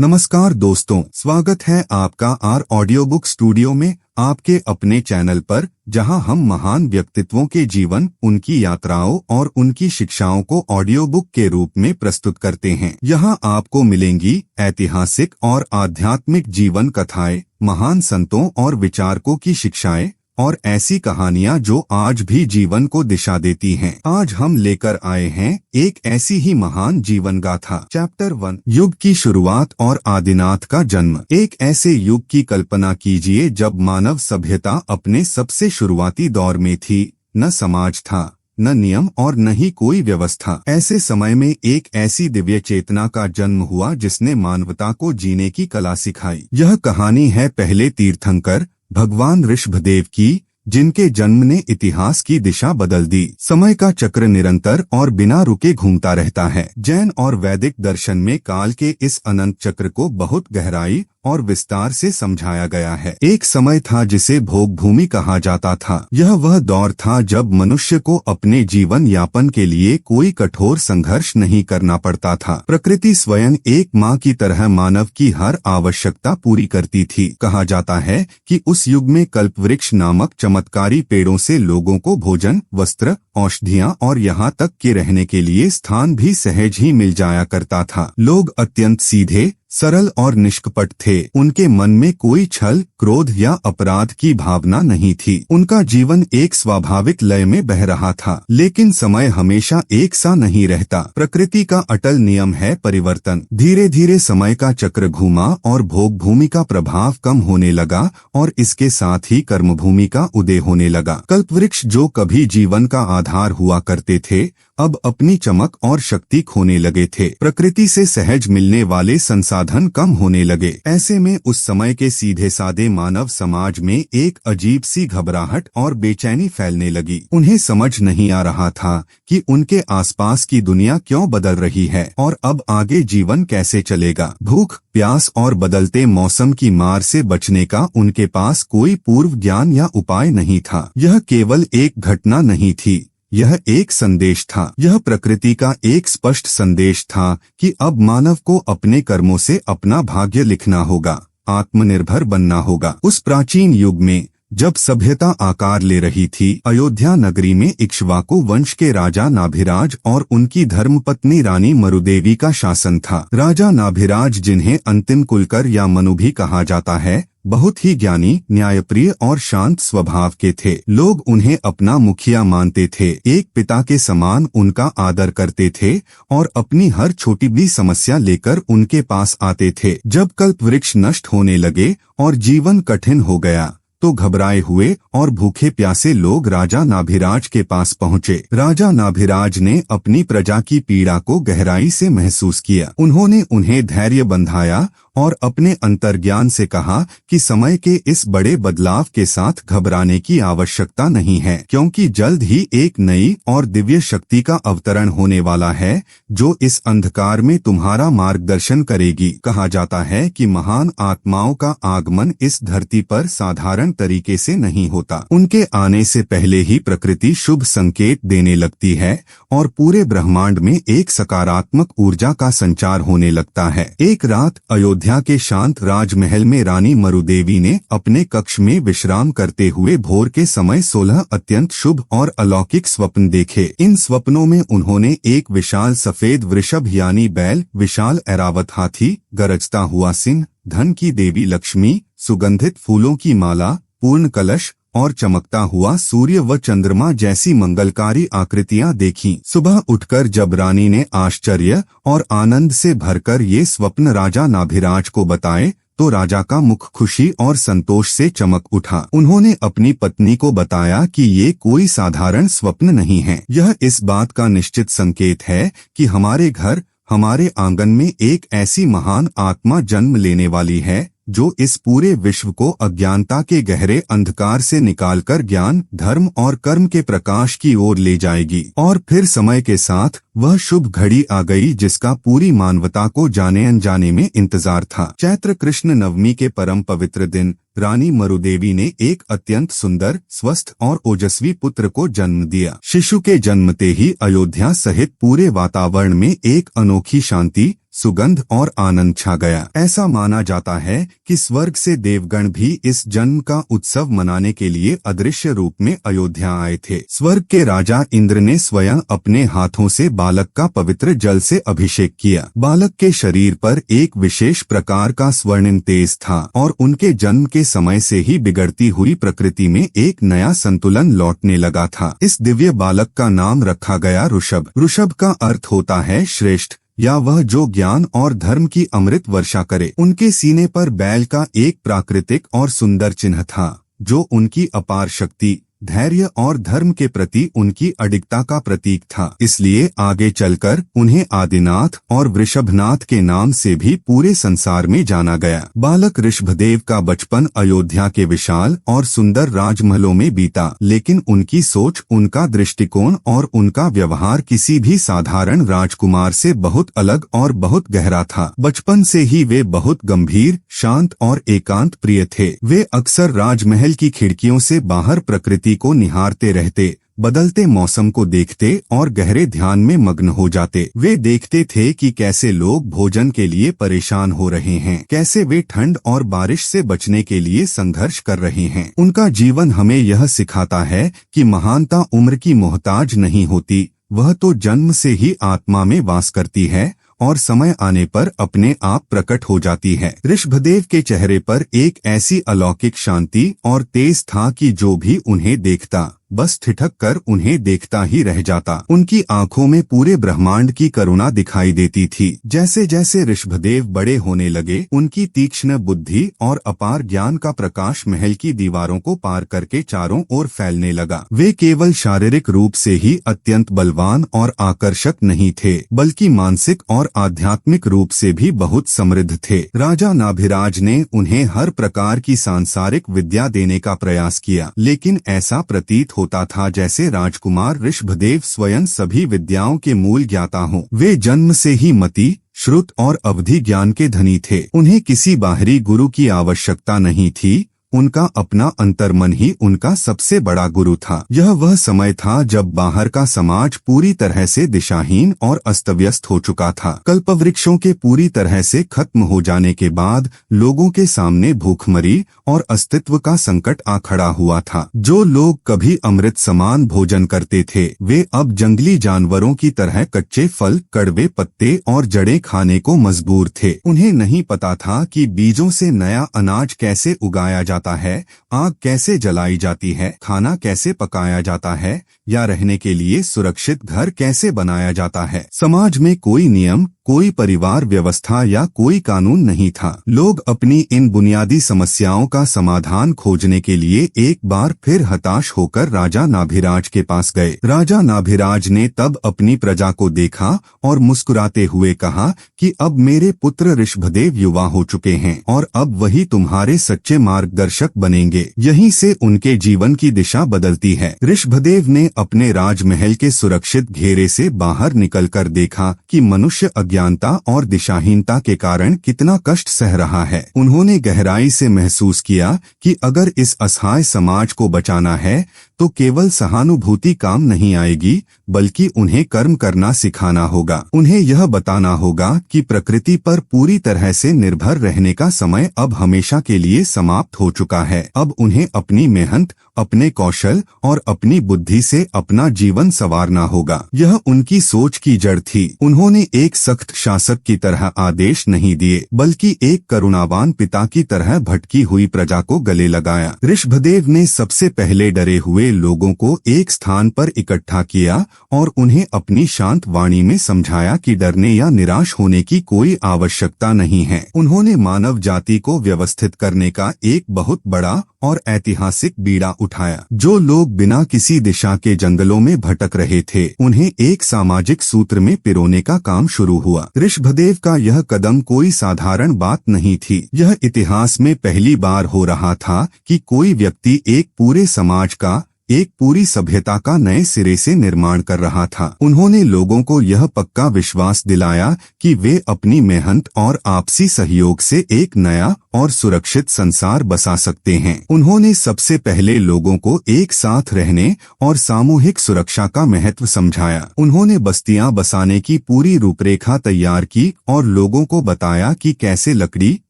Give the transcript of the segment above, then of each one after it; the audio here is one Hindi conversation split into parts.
नमस्कार दोस्तों, स्वागत है आपका आर ऑडियो बुक स्टूडियो में, आपके अपने चैनल पर, जहां हम महान व्यक्तित्वों के जीवन, उनकी यात्राओं और उनकी शिक्षाओं को ऑडियो बुक के रूप में प्रस्तुत करते हैं। यहां आपको मिलेंगी ऐतिहासिक और आध्यात्मिक जीवन कथाएं, महान संतों और विचारकों की शिक्षाएं और ऐसी कहानियां जो आज भी जीवन को दिशा देती हैं। आज हम लेकर आए हैं एक ऐसी ही महान जीवन गाथा। चैप्टर 1, युग की शुरुआत और आदिनाथ का जन्म। एक ऐसे युग की कल्पना कीजिए जब मानव सभ्यता अपने सबसे शुरुआती दौर में थी। न समाज था, न नियम और न ही कोई व्यवस्था। ऐसे समय में एक ऐसी दिव्य चेतना का जन्म हुआ जिसने मानवता को जीने की कला सिखाई। यह कहानी है पहले तीर्थंकर भगवान ऋषभदेव की, जिनके जन्म ने इतिहास की दिशा बदल दी। समय का चक्र निरंतर और बिना रुके घूमता रहता है। जैन और वैदिक दर्शन में काल के इस अनंत चक्र को बहुत गहराई और विस्तार से समझाया गया है। एक समय था जिसे भोग भूमि कहा जाता था। यह वह दौर था जब मनुष्य को अपने जीवन यापन के लिए कोई कठोर संघर्ष नहीं करना पड़ता था। प्रकृति स्वयं एक माँ की तरह मानव की हर आवश्यकता पूरी करती थी। कहा जाता है कि उस युग में कल्पवृक्ष नामक चमत्कारी पेड़ों से लोगों को भोजन, वस्त्र, औषधियाँ और यहाँ तक कि रहने के लिए स्थान भी सहज ही मिल जाया करता था। लोग अत्यंत सीधे, सरल और निष्कपट थे। उनके मन में कोई छल, क्रोध या अपराध की भावना नहीं थी। उनका जीवन एक स्वाभाविक लय में बह रहा था। लेकिन समय हमेशा एक सा नहीं रहता। प्रकृति का अटल नियम है परिवर्तन। धीरे धीरे समय का चक्र घूमा और भोग भूमि का प्रभाव कम होने लगा और इसके साथ ही कर्म भूमि का उदय होने लगा। कल्पवृक्ष जो कभी जीवन का आधार हुआ करते थे, अब अपनी चमक और शक्ति खोने लगे थे। प्रकृति से सहज मिलने वाले संसाधन कम होने लगे। ऐसे में उस समय के सीधे सादे मानव समाज में एक अजीब सी घबराहट और बेचैनी फैलने लगी। उन्हें समझ नहीं आ रहा था कि उनके आसपास की दुनिया क्यों बदल रही है और अब आगे जीवन कैसे चलेगा। भूख, प्यास और बदलते मौसम की मार से बचने का उनके पास कोई पूर्व ज्ञान या उपाय नहीं था। यह केवल एक घटना नहीं थी, यह एक संदेश था। यह प्रकृति का एक स्पष्ट संदेश था कि अब मानव को अपने कर्मों से अपना भाग्य लिखना होगा, आत्मनिर्भर बनना होगा। उस प्राचीन युग में जब सभ्यता आकार ले रही थी, अयोध्या नगरी में इक्ष्वाकु वंश के राजा नाभिराज और उनकी धर्मपत्नी रानी मरुदेवी का शासन था। राजा नाभिराज, जिन्हें अंतिम कुलकर या मनु भी कहा जाता है, बहुत ही ज्ञानी, न्यायप्रिय और शांत स्वभाव के थे। लोग उन्हें अपना मुखिया मानते थे, एक पिता के समान उनका आदर करते थे और अपनी हर छोटी भी समस्या लेकर उनके पास आते थे। जब कल्पवृक्ष नष्ट होने लगे और जीवन कठिन हो गया तो घबराए हुए और भूखे प्यासे लोग राजा नाभिराज के पास पहुँचे। राजा नाभिराज ने अपनी प्रजा की पीड़ा को गहराई से महसूस किया। उन्होंने उन्हें धैर्य बंधाया और अपने अंतर्ज्ञान से कहा कि समय के इस बड़े बदलाव के साथ घबराने की आवश्यकता नहीं है, क्योंकि जल्द ही एक नई और दिव्य शक्ति का अवतरण होने वाला है जो इस अंधकार में तुम्हारा मार्गदर्शन करेगी। कहा जाता है कि महान आत्माओं का आगमन इस धरती पर साधारण तरीके से नहीं होता। उनके आने से पहले ही प्रकृति शुभ संकेत देने लगती है और पूरे ब्रह्मांड में एक सकारात्मक ऊर्जा का संचार होने लगता है। एक रात अयोध्या के शांत राजमहल में रानी मरुदेवी ने अपने कक्ष में विश्राम करते हुए भोर के समय 16 अत्यंत शुभ और अलौकिक स्वप्न देखे। इन स्वप्नों में उन्होंने एक विशाल सफेद वृषभ यानी बैल, विशाल ऐरावत हाथी, गरजता हुआ सिंह, धन की देवी लक्ष्मी, सुगंधित फूलों की माला, पूर्ण कलश और चमकता हुआ सूर्य व चंद्रमा जैसी मंगलकारी आकृतियां देखीं। सुबह उठकर जब रानी ने आश्चर्य और आनंद से भरकर ये स्वप्न राजा नाभिराज को बताए तो राजा का मुख खुशी और संतोष से चमक उठा। उन्होंने अपनी पत्नी को बताया कि ये कोई साधारण स्वप्न नहीं है। यह इस बात का निश्चित संकेत है कि हमारे घर, हमारे आंगन में एक ऐसी महान आत्मा जन्म लेने वाली है जो इस पूरे विश्व को अज्ञानता के गहरे अंधकार से निकालकर ज्ञान, धर्म और कर्म के प्रकाश की ओर ले जाएगी। और फिर समय के साथ वह शुभ घड़ी आ गई जिसका पूरी मानवता को जाने अनजाने में इंतजार था। चैत्र कृष्ण नवमी के परम पवित्र दिन रानी मरुदेवी ने एक अत्यंत सुंदर, स्वस्थ और ओजस्वी पुत्र को जन्म दिया। शिशु के जन्मते ही अयोध्या सहित पूरे वातावरण में एक अनोखी शांति, सुगंध और आनंद छा गया। ऐसा माना जाता है कि स्वर्ग से देवगण भी इस जन्म का उत्सव मनाने के लिए अदृश्य रूप में अयोध्या आए थे। स्वर्ग के राजा इंद्र ने स्वयं अपने हाथों से बालक का पवित्र जल से अभिषेक किया। बालक के शरीर पर एक विशेष प्रकार का स्वर्णिम तेज था और उनके जन्म के समय से ही बिगड़ती हुई प्रकृति में एक नया संतुलन लौटने लगा था। इस दिव्य बालक का नाम रखा गया ऋषभ। ऋषभ का अर्थ होता है श्रेष्ठ, या वह जो ज्ञान और धर्म की अमृत वर्षा करे। उनके सीने पर बैल का एक प्राकृतिक और सुंदर चिन्ह था, जो उनकी अपार शक्ति, धैर्य और धर्म के प्रति उनकी अडिगता का प्रतीक था। इसलिए आगे चलकर उन्हें आदिनाथ और वृषभनाथ के नाम से भी पूरे संसार में जाना गया। बालक ऋषभदेव का बचपन अयोध्या के विशाल और सुंदर राजमहलों में बीता, लेकिन उनकी सोच, उनका दृष्टिकोण और उनका व्यवहार किसी भी साधारण राजकुमार से बहुत अलग और बहुत गहरा था। बचपन से ही वे बहुत गंभीर, शांत और एकांत प्रिय थे। वे अक्सर राजमहल की खिड़कियों से बाहर प्रकृति को निहारते रहते, बदलते मौसम को देखते और गहरे ध्यान में मग्न हो जाते। वे देखते थे कि कैसे लोग भोजन के लिए परेशान हो रहे हैं, कैसे वे ठंड और बारिश से बचने के लिए संघर्ष कर रहे हैं। उनका जीवन हमें यह सिखाता है कि महानता उम्र की मोहताज नहीं होती, वह तो जन्म से ही आत्मा में वास करती है और समय आने पर अपने आप प्रकट हो जाती है। ऋषभदेव के चेहरे पर एक ऐसी अलौकिक शांति और तेज था कि जो भी उन्हें देखता बस ठिठक कर उन्हें देखता ही रह जाता। उनकी आंखों में पूरे ब्रह्मांड की करुणा दिखाई देती थी। जैसे जैसे ऋषभदेव बड़े होने लगे, उनकी तीक्ष्ण बुद्धि और अपार ज्ञान का प्रकाश महल की दीवारों को पार करके चारों ओर फैलने लगा। वे केवल शारीरिक रूप से ही अत्यंत बलवान और आकर्षक नहीं थे, बल्कि मानसिक और आध्यात्मिक रूप से भी बहुत समृद्ध थे। राजा नाभिराज ने उन्हें हर प्रकार की सांसारिक विद्या देने का प्रयास किया, लेकिन ऐसा प्रतीत होता था जैसे राजकुमार ऋषभदेव स्वयं सभी विद्याओं के मूल ज्ञाता हों। वे जन्म से ही मति, श्रुत और अवधि ज्ञान के धनी थे। उन्हें किसी बाहरी गुरु की आवश्यकता नहीं थी, उनका अपना अंतर्मन ही उनका सबसे बड़ा गुरु था। यह वह समय था जब बाहर का समाज पूरी तरह से दिशाहीन और अस्तव्यस्त हो चुका था। कल्पवृक्षों के पूरी तरह से खत्म हो जाने के बाद लोगों के सामने भूखमरी और अस्तित्व का संकट आ खड़ा हुआ था। जो लोग कभी अमृत समान भोजन करते थे, वे अब जंगली जानवरों की तरह कच्चे फल, कड़वे पत्ते और जड़ें खाने को मजबूर थे। उन्हें नहीं पता था कि बीजों से नया अनाज कैसे उगाया जाता है, आग कैसे जलाई जाती है, खाना कैसे पकाया जाता है या रहने के लिए सुरक्षित घर कैसे बनाया जाता है। समाज में कोई नियम, कोई परिवार व्यवस्था या कोई कानून नहीं था। लोग अपनी इन बुनियादी समस्याओं का समाधान खोजने के लिए एक बार फिर हताश होकर राजा नाभिराज के पास गए। राजा नाभिराज ने तब अपनी प्रजा को देखा और मुस्कुराते हुए कहा कि अब मेरे पुत्र ऋषभदेव युवा हो चुके हैं और अब वही तुम्हारे सच्चे मार्गदर्शक बनेंगे। यहीं से उनके जीवन की दिशा बदलती है। ऋषभदेव ने अपने राजमहल के सुरक्षित घेरे से बाहर निकलकर देखा कि मनुष्य अज्ञानता और दिशाहीनता के कारण कितना कष्ट सह रहा है। उन्होंने गहराई से महसूस किया कि अगर इस असहाय समाज को बचाना है तो केवल सहानुभूति काम नहीं आएगी, बल्कि उन्हें कर्म करना सिखाना होगा। उन्हें यह बताना होगा कि प्रकृति पर पूरी तरह से निर्भर रहने का समय अब हमेशा के लिए समाप्त हो चुका है। अब उन्हें अपनी मेहनत, अपने कौशल और अपनी बुद्धि से अपना जीवन संवारना होगा। यह उनकी सोच की जड़ थी। उन्होंने एक सख्त शासक की तरह आदेश नहीं दिए, बल्कि एक करुणावान पिता की तरह भटकी हुई प्रजा को गले लगाया। ऋषभदेव ने सबसे पहले डरे हुए लोगों को एक स्थान पर इकट्ठा किया और उन्हें अपनी शांत वाणी में समझाया कि डरने या निराश होने की कोई आवश्यकता नहीं है। उन्होंने मानव जाति को व्यवस्थित करने का एक बहुत बड़ा और ऐतिहासिक बीड़ा उठाया। जो लोग बिना किसी दिशा के जंगलों में भटक रहे थे, उन्हें एक सामाजिक सूत्र में पिरोने का काम शुरू हुआ। ऋषभदेव का यह कदम कोई साधारण बात नहीं थी। यह इतिहास में पहली बार हो रहा था कि कोई व्यक्ति एक पूरे समाज का, एक पूरी सभ्यता का नए सिरे से निर्माण कर रहा था। उन्होंने लोगों को यह पक्का विश्वास दिलाया कि वे अपनी मेहनत और आपसी सहयोग से एक नया और सुरक्षित संसार बसा सकते हैं। उन्होंने सबसे पहले लोगों को एक साथ रहने और सामूहिक सुरक्षा का महत्व समझाया। उन्होंने बस्तियां बसाने की पूरी रूपरेखा तैयार की और लोगों को बताया कि कैसे लकड़ी,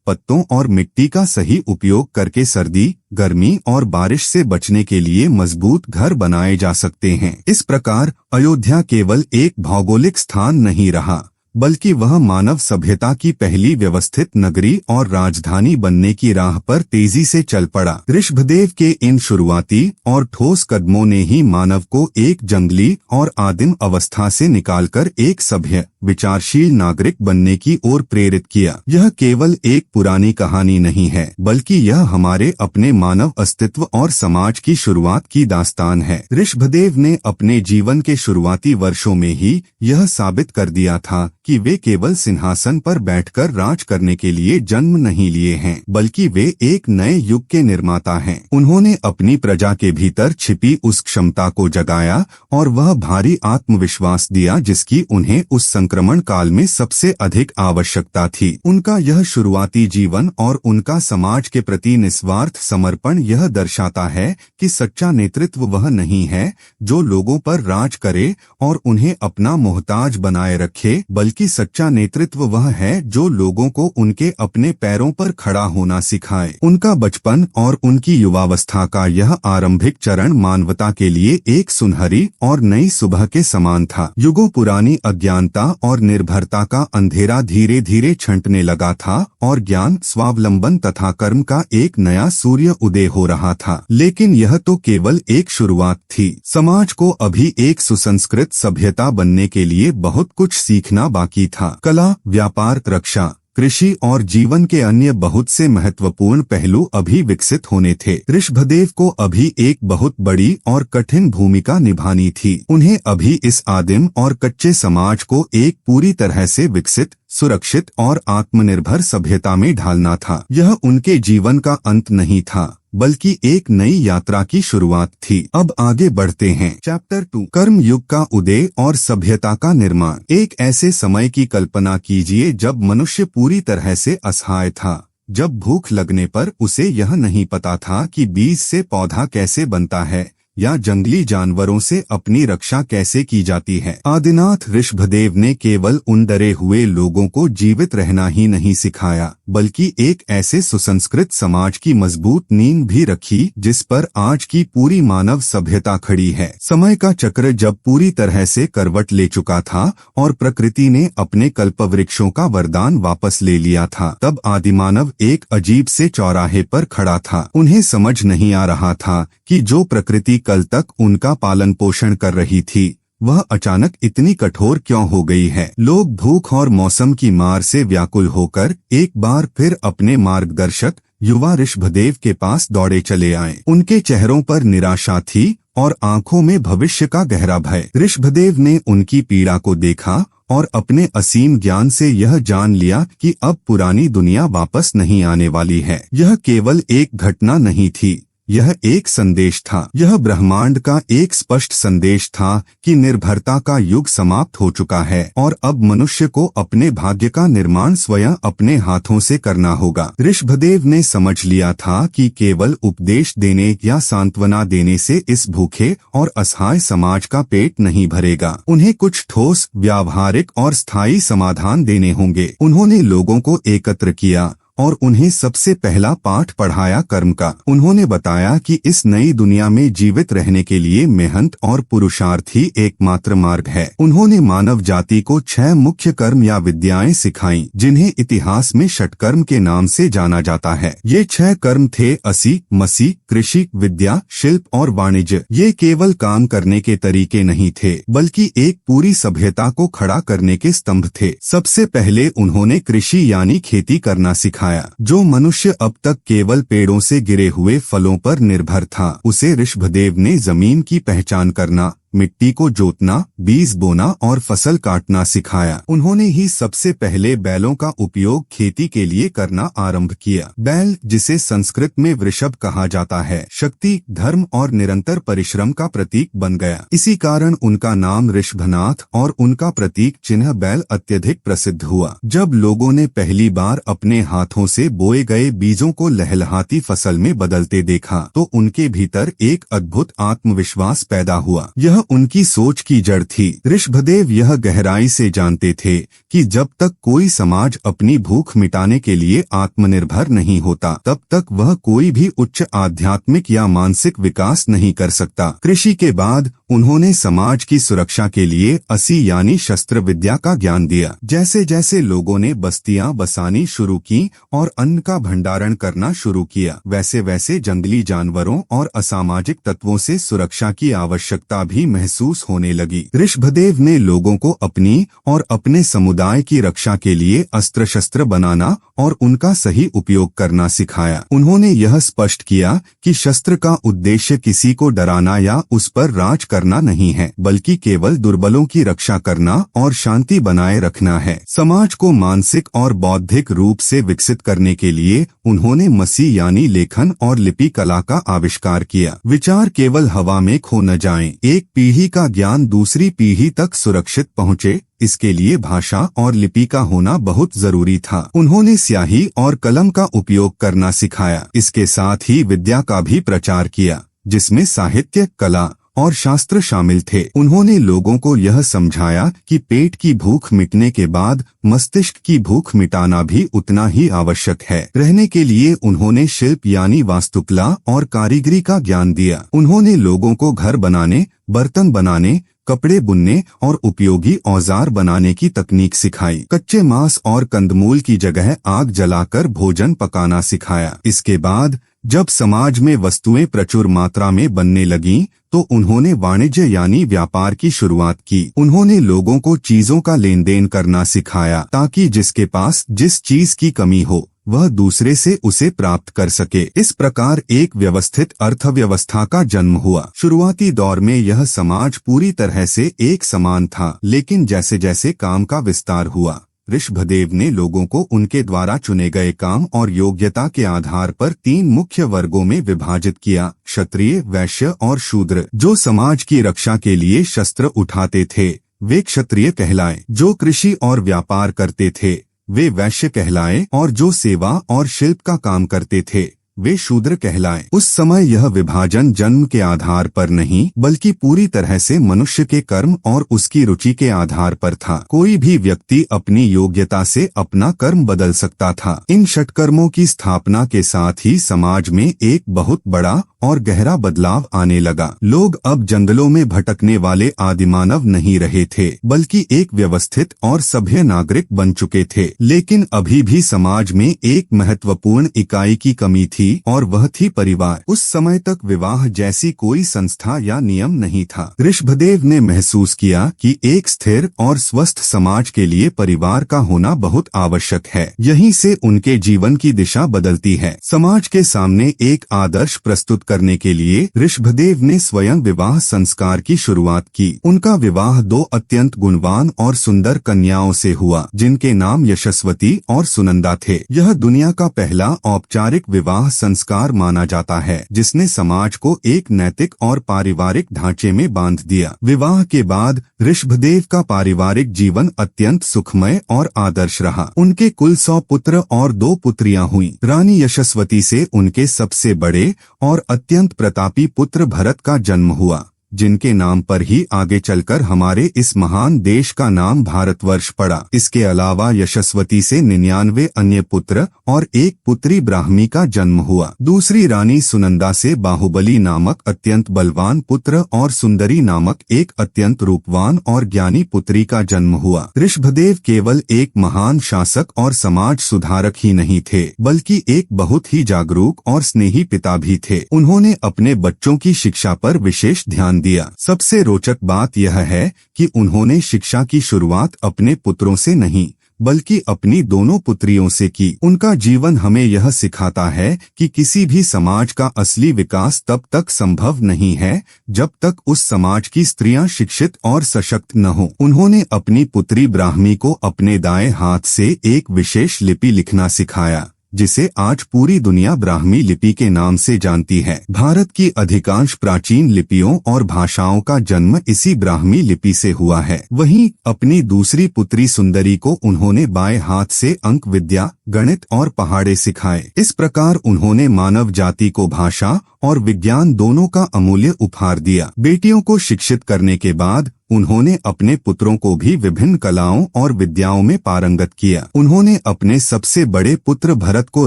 पत्तों और मिट्टी का सही उपयोग करके सर्दी, गर्मी और बारिश से बचने के लिए मजबूत घर बनाए जा सकते हैं। इस प्रकार अयोध्या केवल एक भौगोलिक स्थान नहीं रहा, बल्कि वह मानव सभ्यता की पहली व्यवस्थित नगरी और राजधानी बनने की राह पर तेजी से चल पड़ा। ऋषभदेव के इन शुरुआती और ठोस कदमों ने ही मानव को एक जंगली और आदिम अवस्था से निकालकर एक सभ्य, विचारशील नागरिक बनने की ओर प्रेरित किया। यह केवल एक पुरानी कहानी नहीं है, बल्कि यह हमारे अपने मानव अस्तित्व और समाज की शुरुआत की दास्तान है। ऋषभदेव ने अपने जीवन के शुरुआती वर्षों में ही यह साबित कर दिया था कि वे केवल सिंहासन पर बैठकर राज करने के लिए जन्म नहीं लिए हैं, बल्कि वे एक नए युग के निर्माता हैं। उन्होंने अपनी प्रजा के भीतर छिपी उस क्षमता को जगाया और वह भारी आत्मविश्वास दिया जिसकी उन्हें उस संक्रमण काल में सबसे अधिक आवश्यकता थी। उनका यह शुरुआती जीवन और उनका समाज के प्रति निस्वार्थ समर्पण यह दर्शाता है कि सच्चा नेतृत्व वह नहीं है जो लोगों पर राज करे और उन्हें अपना मोहताज बनाए रखे, बल्कि सच्चा नेतृत्व वह है जो लोगों को उनके अपने पैरों पर खड़ा होना सिखाए। उनका बचपन और उनकी युवावस्था का यह आरंभिक चरण मानवता के लिए एक सुनहरी और नई सुबह के समान था। युगों पुरानी अज्ञानता और निर्भरता का अंधेरा धीरे धीरे छंटने लगा था और ज्ञान, स्वावलंबन तथा कर्म का एक नया सूर्य उदय हो रहा था। लेकिन यह तो केवल एक शुरुआत थी। समाज को अभी एक सुसंस्कृत सभ्यता बनने के लिए बहुत कुछ सीखना बाकी था। कला, व्यापार, रक्षा, कृषि और जीवन के अन्य बहुत से महत्वपूर्ण पहलू अभी विकसित होने थे। ऋषभदेव को अभी एक बहुत बड़ी और कठिन भूमिका निभानी थी। उन्हें अभी इस आदिम और कच्चे समाज को एक पूरी तरह से विकसित, सुरक्षित और आत्मनिर्भर सभ्यता में ढालना था। यह उनके जीवन का अंत नहीं था, बल्कि एक नई यात्रा की शुरुआत थी। अब आगे बढ़ते हैं। चैप्टर 2, कर्म युग का उदय और सभ्यता का निर्माण। एक ऐसे समय की कल्पना कीजिए जब मनुष्य पूरी तरह से असहाय था, जब भूख लगने पर उसे यह नहीं पता था कि बीज से पौधा कैसे बनता है या जंगली जानवरों से अपनी रक्षा कैसे की जाती है। आदिनाथ ऋषभदेव ने केवल उन डरे हुए लोगों को जीवित रहना ही नहीं सिखाया, बल्कि एक ऐसे सुसंस्कृत समाज की मजबूत नींव भी रखी जिस पर आज की पूरी मानव सभ्यता खड़ी है। समय का चक्र जब पूरी तरह से करवट ले चुका था और प्रकृति ने अपने कल्पवृक्षों का वरदान वापस ले लिया था, तब आदिमानव एक अजीब से चौराहे पर खड़ा था। उन्हें समझ नहीं आ रहा था कि जो प्रकृति कल तक उनका पालन पोषण कर रही थी, वह अचानक इतनी कठोर क्यों हो गई है। लोग भूख और मौसम की मार से व्याकुल होकर एक बार फिर अपने मार्गदर्शक युवा ऋषभदेव के पास दौड़े चले आए। उनके चेहरों पर निराशा थी और आंखों में भविष्य का गहरा भय। ऋषभदेव ने उनकी पीड़ा को देखा और अपने असीम ज्ञान से यह जान लिया कि अब पुरानी दुनिया वापस नहीं आने वाली है। यह केवल एक घटना नहीं थी, यह एक संदेश था। यह ब्रह्मांड का एक स्पष्ट संदेश था कि निर्भरता का युग समाप्त हो चुका है और अब मनुष्य को अपने भाग्य का निर्माण स्वयं अपने हाथों से करना होगा। ऋषभदेव ने समझ लिया था कि केवल उपदेश देने या सांत्वना देने से इस भूखे और असहाय समाज का पेट नहीं भरेगा। उन्हें कुछ ठोस, व्यावहारिक और स्थायी समाधान देने होंगे। उन्होंने लोगों को एकत्र किया और उन्हें सबसे पहला पाठ पढ़ाया कर्म का। उन्होंने बताया कि इस नई दुनिया में जीवित रहने के लिए मेहनत और पुरुषार्थ ही एकमात्र मार्ग है। उन्होंने मानव जाति को 6 मुख्य कर्म या विद्याएं सिखाईं, जिन्हें इतिहास में षटकर्म के नाम से जाना जाता है। ये 6 कर्म थे: असी, मसी, कृषि, विद्या, शिल्प और वाणिज्य। ये केवल काम करने के तरीके नहीं थे, बल्कि एक पूरी सभ्यता को खड़ा करने के स्तंभ थे। सबसे पहले उन्होंने कृषि यानी खेती करना सिखाया। जो मनुष्य अब तक केवल पेड़ों से गिरे हुए फलों पर निर्भर था, उसे ऋषभदेव ने जमीन की पहचान करना, मिट्टी को जोतना, बीज बोना और फसल काटना सिखाया। उन्होंने ही सबसे पहले बैलों का उपयोग खेती के लिए करना आरंभ किया। बैल, जिसे संस्कृत में वृषभ कहा जाता है, शक्ति, धर्म और निरंतर परिश्रम का प्रतीक बन गया। इसी कारण उनका नाम ऋषभनाथ और उनका प्रतीक चिन्ह बैल अत्यधिक प्रसिद्ध हुआ। जब लोगों ने पहली बार अपने हाथों से बोए गए बीजों को लहलहाती फसल में बदलते देखा तो उनके भीतर एक अद्भुत आत्मविश्वास पैदा हुआ। यह उनकी सोच की जड़ थी। ऋषभदेव यह गहराई से जानते थे कि जब तक कोई समाज अपनी भूख मिटाने के लिए आत्मनिर्भर नहीं होता, तब तक वह कोई भी उच्च आध्यात्मिक या मानसिक विकास नहीं कर सकता। कृषि के बाद उन्होंने समाज की सुरक्षा के लिए असी यानी शस्त्र विद्या का ज्ञान दिया। जैसे जैसे लोगों ने बस्तियां बसानी शुरू की और अन्न का भंडारण करना शुरू किया, वैसे वैसे जंगली जानवरों और असामाजिक तत्वों से सुरक्षा की आवश्यकता भी महसूस होने लगी। ऋषभदेव ने लोगों को अपनी और अपने समुदाय की रक्षा के लिए अस्त्र शस्त्र बनाना और उनका सही उपयोग करना सिखाया। उन्होंने यह स्पष्ट किया कि शस्त्र का उद्देश्य किसी को डराना या उस पर राज करना नहीं है, बल्कि केवल दुर्बलों की रक्षा करना और शांति बनाए रखना है। समाज को मानसिक और बौद्धिक रूप से विकसित करने के लिए उन्होंने मसी यानी लेखन और लिपि कला का आविष्कार किया। विचार केवल हवा में खो न जाएं, एक पीढ़ी का ज्ञान दूसरी पीढ़ी तक सुरक्षित पहुँचे, इसके लिए भाषा और लिपि का होना बहुत जरूरी था। उन्होंने स्याही और कलम का उपयोग करना सिखाया। इसके साथ ही विद्या का भी प्रचार किया, जिसमें साहित्य, कला और शास्त्र शामिल थे। उन्होंने लोगों को यह समझाया कि पेट की भूख मिटने के बाद मस्तिष्क की भूख मिटाना भी उतना ही आवश्यक है। रहने के लिए उन्होंने शिल्प यानी वास्तुकला और कारीगरी का ज्ञान दिया। उन्होंने लोगों को घर बनाने, बर्तन बनाने, कपड़े बुनने और उपयोगी औजार बनाने की तकनीक सिखाई। कच्चे मांस और कंदमूल की जगह आग जलाकर भोजन पकाना सिखाया। इसके बाद जब समाज में वस्तुएं प्रचुर मात्रा में बनने लगीं, तो उन्होंने वाणिज्य यानी व्यापार की शुरुआत की। उन्होंने लोगों को चीजों का लेन देन करना सिखाया ताकि जिसके पास जिस चीज की कमी हो वह दूसरे से उसे प्राप्त कर सके। इस प्रकार एक व्यवस्थित अर्थव्यवस्था का जन्म हुआ। शुरुआती दौर में यह समाज पूरी तरह से एक समान था, लेकिन जैसे जैसे काम का विस्तार हुआ, ऋषभदेव ने लोगों को उनके द्वारा चुने गए काम और योग्यता के आधार पर 3 मुख्य वर्गों में विभाजित किया: क्षत्रिय, वैश्य और शूद्र। जो समाज की रक्षा के लिए शस्त्र उठाते थे वे क्षत्रिय कहलाए, जो कृषि और व्यापार करते थे वे वैश्य कहलाए और जो सेवा और शिल्प का काम करते थे वे शूद्र कहलाए। उस समय यह विभाजन जन्म के आधार पर नहीं, बल्कि पूरी तरह से मनुष्य के कर्म और उसकी रुचि के आधार पर था। कोई भी व्यक्ति अपनी योग्यता से अपना कर्म बदल सकता था। इन षटकर्मों की स्थापना के साथ ही समाज में एक बहुत बड़ा और गहरा बदलाव आने लगा। लोग अब जंगलों में भटकने वाले आदिमानव नहीं रहे थे, बल्कि एक व्यवस्थित और सभ्य नागरिक बन चुके थे। लेकिन अभी भी समाज में एक महत्वपूर्ण इकाई की कमी थी और वह थी परिवार। उस समय तक विवाह जैसी कोई संस्था या नियम नहीं था। ऋषभदेव ने महसूस किया कि एक स्थिर और स्वस्थ समाज के लिए परिवार का होना बहुत आवश्यक है। यहीं से उनके जीवन की दिशा बदलती है। समाज के सामने एक आदर्श प्रस्तुत करने के लिए ऋषभदेव ने स्वयं विवाह संस्कार की शुरुआत की। उनका विवाह 2 अत्यंत गुणवान और सुंदर कन्याओं से हुआ, जिनके नाम यशस्वती और सुनंदा थे। यह दुनिया का पहला औपचारिक विवाह संस्कार माना जाता है, जिसने समाज को एक नैतिक और पारिवारिक ढांचे में बांध दिया। विवाह के बाद ऋषभदेव का पारिवारिक जीवन अत्यंत सुखमय और आदर्श रहा। उनके कुल 100 पुत्र और 2 पुत्रियां हुईं। रानी यशस्वती से उनके सबसे बड़े और अत्यंत प्रतापी पुत्र भरत का जन्म हुआ, जिनके नाम पर ही आगे चलकर हमारे इस महान देश का नाम भारतवर्ष पड़ा। इसके अलावा यशस्वती से 99 अन्य पुत्र और 1 पुत्री ब्राह्मी का जन्म हुआ। दूसरी रानी सुनंदा से बाहुबली नामक अत्यंत बलवान पुत्र और सुंदरी नामक एक अत्यंत रूपवान और ज्ञानी पुत्री का जन्म हुआ। ऋषभदेव केवल एक महान शासक और समाज सुधारक ही नहीं थे, बल्कि एक बहुत ही जागरूक और स्नेही पिता भी थे। उन्होंने अपने बच्चों की शिक्षा पर विशेष ध्यान दिया। सबसे रोचक बात यह है कि उन्होंने शिक्षा की शुरुआत अपने पुत्रों से नहीं, बल्कि अपनी दोनों पुत्रियों से की। उनका जीवन हमें यह सिखाता है कि किसी भी समाज का असली विकास तब तक संभव नहीं है जब तक उस समाज की स्त्रियां शिक्षित और सशक्त न हो। उन्होंने अपनी पुत्री ब्राह्मी को अपने दाएं हाथ से एक विशेष लिपि लिखना सिखाया, जिसे आज पूरी दुनिया ब्राह्मी लिपि के नाम से जानती है। भारत की अधिकांश प्राचीन लिपियों और भाषाओं का जन्म इसी ब्राह्मी लिपि से हुआ है। वहीं अपनी दूसरी पुत्री सुंदरी को उन्होंने बाएं हाथ से अंक विद्या, गणित और पहाड़े सिखाए। इस प्रकार उन्होंने मानव जाति को भाषा और विज्ञान दोनों का अमूल्य उपहार दिया। बेटियों को शिक्षित करने के बाद उन्होंने अपने पुत्रों को भी विभिन्न कलाओं और विद्याओं में पारंगत किया। उन्होंने अपने सबसे बड़े पुत्र भरत को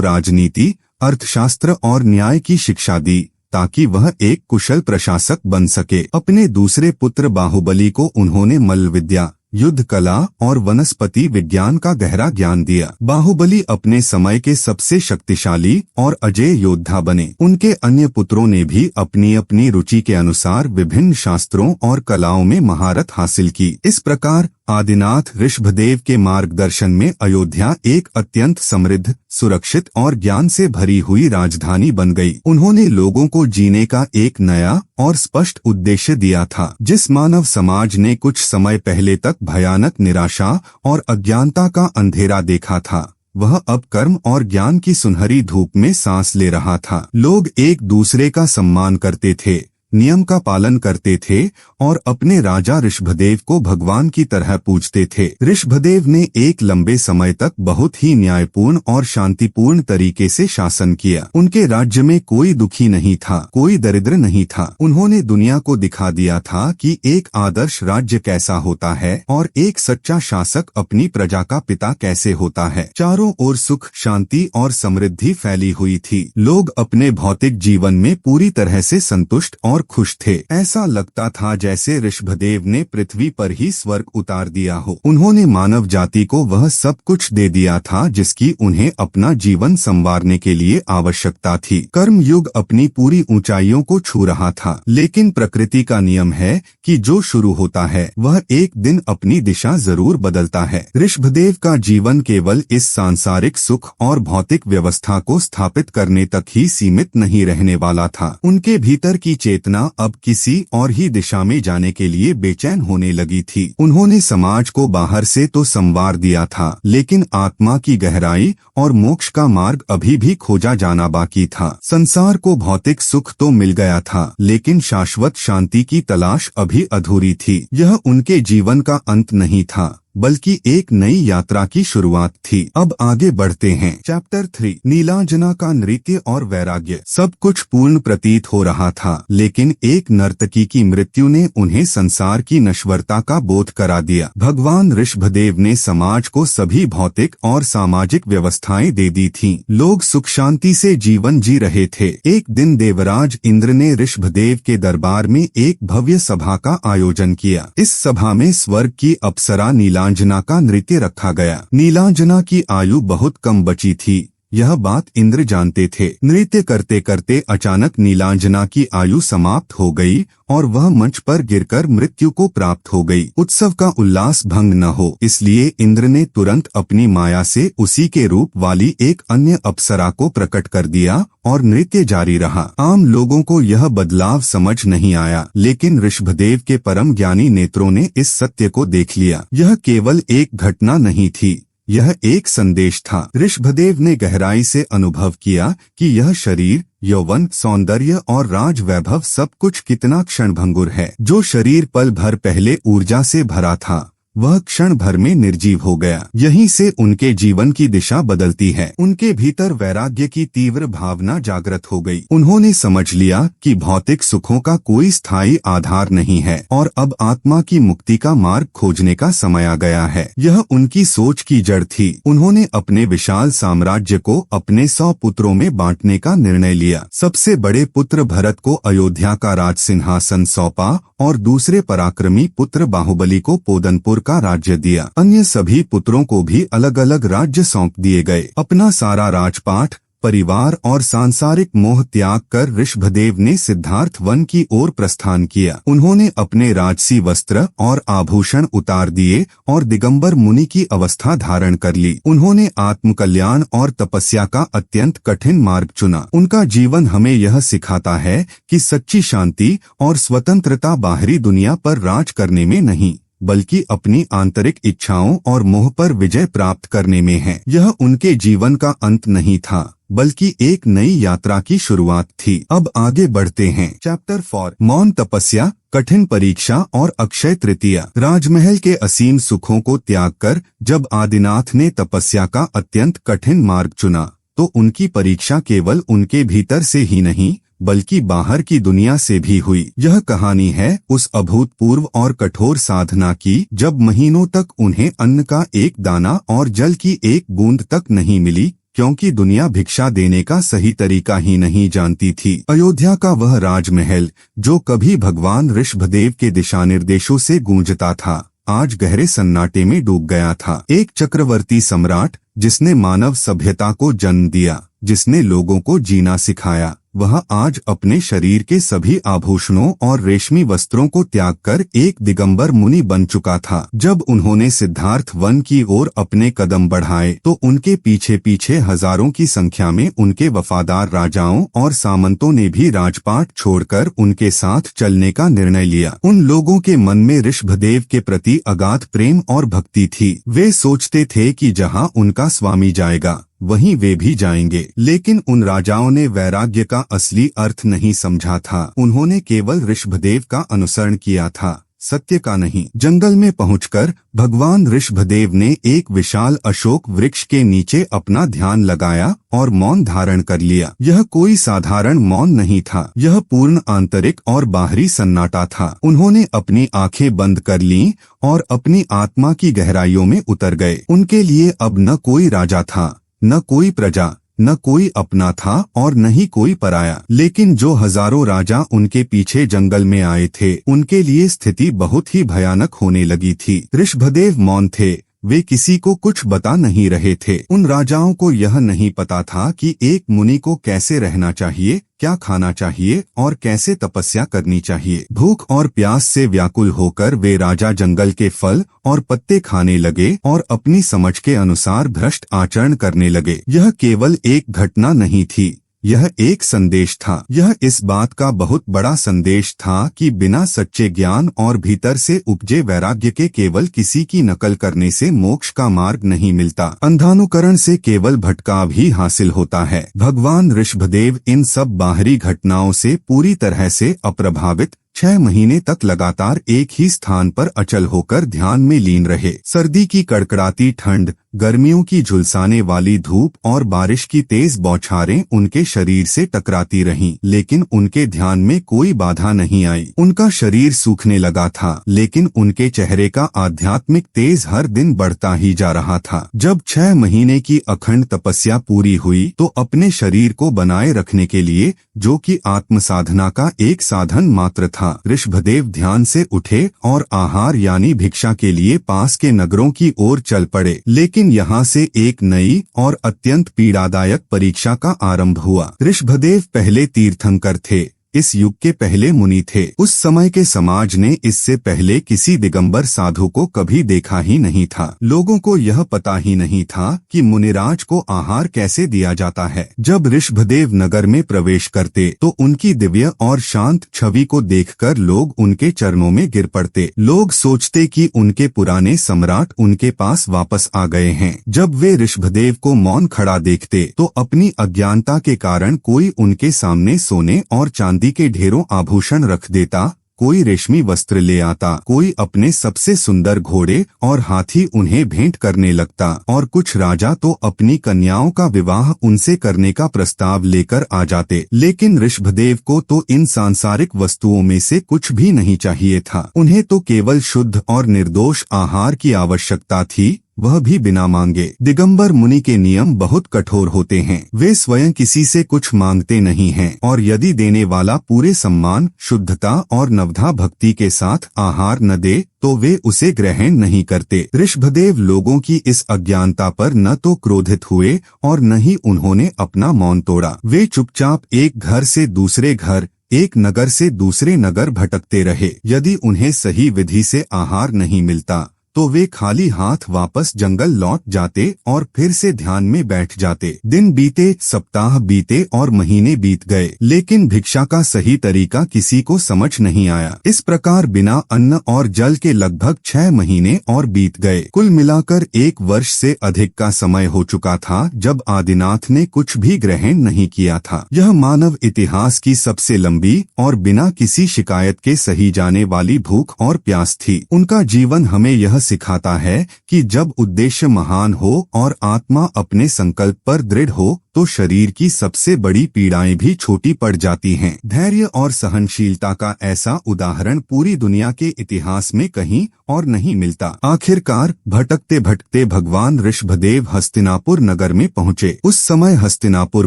राजनीति, अर्थशास्त्र और न्याय की शिक्षा दी ताकि वह एक कुशल प्रशासक बन सके। अपने दूसरे पुत्र बाहुबली को उन्होंने मल्ल विद्या, युद्ध कला और वनस्पति विज्ञान का गहरा ज्ञान दिया। बाहुबली अपने समय के सबसे शक्तिशाली और अजेय योद्धा बने। उनके अन्य पुत्रों ने भी अपनी अपनी रुचि के अनुसार विभिन्न शास्त्रों और कलाओं में महारत हासिल की। इस प्रकार आदिनाथ ऋषभदेव के मार्गदर्शन में अयोध्या एक अत्यंत समृद्ध, सुरक्षित और ज्ञान से भरी हुई राजधानी बन गई। उन्होंने लोगों को जीने का एक नया और स्पष्ट उद्देश्य दिया था। जिस मानव समाज ने कुछ समय पहले तक भयानक निराशा और अज्ञानता का अंधेरा देखा था, वह अब कर्म और ज्ञान की सुनहरी धूप में सांस ले रहा था। लोग एक दूसरे का सम्मान करते थे, नियम का पालन करते थे और अपने राजा ऋषभदेव को भगवान की तरह पूजते थे। ऋषभदेव ने एक लंबे समय तक बहुत ही न्यायपूर्ण और शांतिपूर्ण तरीके से शासन किया। उनके राज्य में कोई दुखी नहीं था, कोई दरिद्र नहीं था। उन्होंने दुनिया को दिखा दिया था कि एक आदर्श राज्य कैसा होता है और एक सच्चा शासक अपनी प्रजा का पिता कैसे होता है। चारों ओर सुख, शांति और समृद्धि फैली हुई थी। लोग अपने भौतिक जीवन में पूरी तरह से संतुष्ट और खुश थे। ऐसा लगता था जैसे ऋषभदेव ने पृथ्वी पर ही स्वर्ग उतार दिया हो। उन्होंने मानव जाति को वह सब कुछ दे दिया था जिसकी उन्हें अपना जीवन संवारने के लिए आवश्यकता थी। कर्म युग अपनी पूरी ऊंचाइयों को छू रहा था, लेकिन प्रकृति का नियम है कि जो शुरू होता है वह एक दिन अपनी दिशा जरूर बदलता है। ऋषभदेव का जीवन केवल इस सांसारिक सुख और भौतिक व्यवस्था को स्थापित करने तक ही सीमित नहीं रहने वाला था। उनके भीतर की चेतना अब किसी और ही दिशा में जाने के लिए बेचैन होने लगी थी। उन्होंने समाज को बाहर से तो संवार दिया था, लेकिन आत्मा की गहराई और मोक्ष का मार्ग अभी भी खोजा जाना बाकी था। संसार को भौतिक सुख तो मिल गया था, लेकिन शाश्वत शांति की तलाश अभी अधूरी थी। यह उनके जीवन का अंत नहीं था, बल्कि एक नई यात्रा की शुरुआत थी। अब आगे बढ़ते हैं। चैप्टर 3, नीलांजना का नृत्य और वैराग्य। सब कुछ पूर्ण प्रतीत हो रहा था, लेकिन एक नर्तकी की मृत्यु ने उन्हें संसार की नश्वरता का बोध करा दिया। भगवान ऋषभदेव ने समाज को सभी भौतिक और सामाजिक व्यवस्थाएं दे दी थीं। लोग सुख शांति से जीवन जी रहे थे। एक दिन देवराज इंद्र ने ऋषभदेव के दरबार में एक भव्य सभा का आयोजन किया। इस सभा में स्वर्ग की अप्सरा नीलांजना का नृत्य रखा गया। नीलांजना की आयु बहुत कम बची थी, यह बात इंद्र जानते थे। नृत्य करते करते अचानक नीलांजना की आयु समाप्त हो गई और वह मंच पर गिरकर मृत्यु को प्राप्त हो गई। उत्सव का उल्लास भंग न हो, इसलिए इंद्र ने तुरंत अपनी माया से उसी के रूप वाली एक अन्य अप्सरा को प्रकट कर दिया और नृत्य जारी रहा। आम लोगों को यह बदलाव समझ नहीं आया, लेकिन ऋषभदेव के परम ज्ञानी नेत्रों ने इस सत्य को देख लिया। यह केवल एक घटना नहीं थी, यह एक संदेश था। ऋषभदेव ने गहराई से अनुभव किया कि यह शरीर, यौवन, सौंदर्य और राज वैभव सब कुछ कितना क्षणभंगुर है। जो शरीर पल भर पहले ऊर्जा से भरा था, वह क्षण भर में निर्जीव हो गया। यहीं से उनके जीवन की दिशा बदलती है। उनके भीतर वैराग्य की तीव्र भावना जागृत हो गई। उन्होंने समझ लिया कि भौतिक सुखों का कोई स्थायी आधार नहीं है और अब आत्मा की मुक्ति का मार्ग खोजने का समय आ गया है। यह उनकी सोच की जड़ थी। उन्होंने अपने विशाल साम्राज्य को अपने 100 पुत्रों में बांटने का निर्णय लिया। सबसे बड़े पुत्र भरत को अयोध्या का राज सिंहासन सौंपा और दूसरे पराक्रमी पुत्र बाहुबली को पोदनपुर का राज्य दिया। अन्य सभी पुत्रों को भी अलग अलग राज्य सौंप दिए गए। अपना सारा राजपाट, परिवार और सांसारिक मोह त्याग कर ऋषभदेव ने सिद्धार्थ वन की ओर प्रस्थान किया। उन्होंने अपने राजसी वस्त्र और आभूषण उतार दिए और दिगंबर मुनि की अवस्था धारण कर ली। उन्होंने आत्मकल्याण और तपस्या का अत्यंत कठिन मार्ग चुना। उनका जीवन हमें यह सिखाता है कि सच्ची शांति और स्वतंत्रता बाहरी दुनिया पर राज करने में नहीं, बल्कि अपनी आंतरिक इच्छाओं और मोह पर विजय प्राप्त करने में है। यह उनके जीवन का अंत नहीं था, बल्कि एक नई यात्रा की शुरुआत थी। अब आगे बढ़ते हैं। चैप्टर 4, मौन तपस्या, कठिन परीक्षा और अक्षय तृतीया। राजमहल के असीम सुखों को त्याग कर जब आदिनाथ ने तपस्या का अत्यंत कठिन मार्ग चुना, तो उनकी परीक्षा केवल उनके भीतर से ही नहीं, बल्कि बाहर की दुनिया से भी हुई। यह कहानी है उस अभूतपूर्व और कठोर साधना की, जब महीनों तक उन्हें अन्न का एक दाना और जल की एक बूंद तक नहीं मिली, क्योंकि दुनिया भिक्षा देने का सही तरीका ही नहीं जानती थी। अयोध्या का वह राजमहल, जो कभी भगवान ऋषभदेव के दिशानिर्देशों से गूंजता था, आज गहरे सन्नाटे में डूब गया था। एक चक्रवर्ती सम्राट, जिसने मानव सभ्यता को जन्म दिया, जिसने लोगों को जीना सिखाया, वह आज अपने शरीर के सभी आभूषणों और रेशमी वस्त्रों को त्याग कर एक दिगंबर मुनि बन चुका था। जब उन्होंने सिद्धार्थ वन की ओर अपने कदम बढ़ाए, तो उनके पीछे पीछे हजारों की संख्या में उनके वफादार राजाओं और सामंतों ने भी राजपाट छोड़कर उनके साथ चलने का निर्णय लिया। उन लोगों के मन में ऋषभदेव के प्रति अगाध प्रेम और भक्ति थी। वे सोचते थे कि जहां उनका स्वामी जाएगा, वहीं वे भी जाएंगे। लेकिन उन राजाओं ने वैराग्य का असली अर्थ नहीं समझा था। उन्होंने केवल ऋषभदेव का अनुसरण किया था, सत्य का नहीं। जंगल में पहुंचकर भगवान ऋषभदेव ने एक विशाल अशोक वृक्ष के नीचे अपना ध्यान लगाया और मौन धारण कर लिया। यह कोई साधारण मौन नहीं था, यह पूर्ण आंतरिक और बाहरी सन्नाटा था। उन्होंने अपनी आंखें बंद कर लीं और अपनी आत्मा की गहराइयों में उतर गए। उनके लिए अब न कोई राजा था, न कोई प्रजा, न कोई अपना था और न ही कोई पराया। लेकिन जो हजारों राजा उनके पीछे जंगल में आए थे, उनके लिए स्थिति बहुत ही भयानक होने लगी थी। ऋषभदेव मौन थे, वे किसी को कुछ बता नहीं रहे थे। उन राजाओं को यह नहीं पता था कि एक मुनि को कैसे रहना चाहिए, क्या खाना चाहिए और कैसे तपस्या करनी चाहिए। भूख और प्यास से व्याकुल होकर वे राजा जंगल के फल और पत्ते खाने लगे और अपनी समझ के अनुसार भ्रष्ट आचरण करने लगे। यह केवल एक घटना नहीं थी, यह एक संदेश था। यह इस बात का बहुत बड़ा संदेश था कि बिना सच्चे ज्ञान और भीतर से उपजे वैराग्य के केवल किसी की नकल करने से मोक्ष का मार्ग नहीं मिलता। अंधानुकरण से केवल भटकाव ही हासिल होता है। भगवान ऋषभदेव इन सब बाहरी घटनाओं से पूरी तरह से अप्रभावित 6 महीने तक लगातार एक ही स्थान पर अचल होकर ध्यान में लीन रहे। सर्दी की कड़कड़ाती ठंड, गर्मियों की झुलसाने वाली धूप और बारिश की तेज बौछारें उनके शरीर से टकराती रहीं, लेकिन उनके ध्यान में कोई बाधा नहीं आई। उनका शरीर सूखने लगा था, लेकिन उनके चेहरे का आध्यात्मिक तेज हर दिन बढ़ता ही जा रहा था। जब 6 महीने की अखंड तपस्या पूरी हुई, तो अपने शरीर को बनाए रखने के लिए, जो कि आत्म साधना का एक साधन मात्र था, ऋषभदेव ध्यान से उठे और आहार यानी भिक्षा के लिए पास के नगरों की ओर चल पड़े। लेकिन यहाँ से एक नई और अत्यंत पीड़ादायक परीक्षा का आरंभ हुआ। ऋषभदेव पहले तीर्थंकर थे, इस युग के पहले मुनि थे। उस समय के समाज ने इससे पहले किसी दिगंबर साधु को कभी देखा ही नहीं था। लोगों को यह पता ही नहीं था कि मुनिराज को आहार कैसे दिया जाता है। जब ऋषभदेव नगर में प्रवेश करते, तो उनकी दिव्य और शांत छवि को देखकर लोग उनके चरणों में गिर पड़ते। लोग सोचते कि उनके पुराने सम्राट उनके पास वापस आ गए हैं। जब वे ऋषभदेव को मौन खड़ा देखते, तो अपनी अज्ञानता के कारण कोई उनके सामने सोने और चांदी के ढेरों आभूषण रख देता, कोई रेशमी वस्त्र ले आता, कोई अपने सबसे सुंदर घोड़े और हाथी उन्हें भेंट करने लगता, और कुछ राजा तो अपनी कन्याओं का विवाह उनसे करने का प्रस्ताव लेकर आ जाते। लेकिन ऋषभदेव को तो इन सांसारिक वस्तुओं में से कुछ भी नहीं चाहिए था। उन्हें तो केवल शुद्ध और निर्दोष आहार की आवश्यकता थी, वह भी बिना मांगे। दिगंबर मुनि के नियम बहुत कठोर होते हैं। वे स्वयं किसी से कुछ मांगते नहीं हैं और यदि देने वाला पूरे सम्मान, शुद्धता और नवधा भक्ति के साथ आहार न दे तो वे उसे ग्रहण नहीं करते। ऋषभदेव लोगों की इस अज्ञानता पर न तो क्रोधित हुए और न ही उन्होंने अपना मौन तोड़ा। वे चुपचाप एक घर से दूसरे घर, एक नगर से दूसरे नगर भटकते रहे। यदि उन्हें सही विधि से आहार नहीं मिलता तो वे खाली हाथ वापस जंगल लौट जाते और फिर से ध्यान में बैठ जाते। दिन बीते, सप्ताह बीते और महीने बीत गए, लेकिन भिक्षा का सही तरीका किसी को समझ नहीं आया। इस प्रकार बिना अन्न और जल के लगभग 6 महीने और बीत गए। कुल मिलाकर 1 वर्ष से अधिक का समय हो चुका था जब आदिनाथ ने कुछ भी ग्रहण नहीं किया था। यह मानव इतिहास की सबसे लंबी और बिना किसी शिकायत के सही जाने वाली भूख और प्यास थी। उनका जीवन हमें यह सिखाता है कि जब उद्देश्य महान हो और आत्मा अपने संकल्प पर दृढ़ हो तो शरीर की सबसे बड़ी पीड़ाएं भी छोटी पड़ जाती हैं। धैर्य और सहनशीलता का ऐसा उदाहरण पूरी दुनिया के इतिहास में कहीं और नहीं मिलता। आखिरकार भटकते भटकते भगवान ऋषभदेव हस्तिनापुर नगर में पहुँचे। उस समय हस्तिनापुर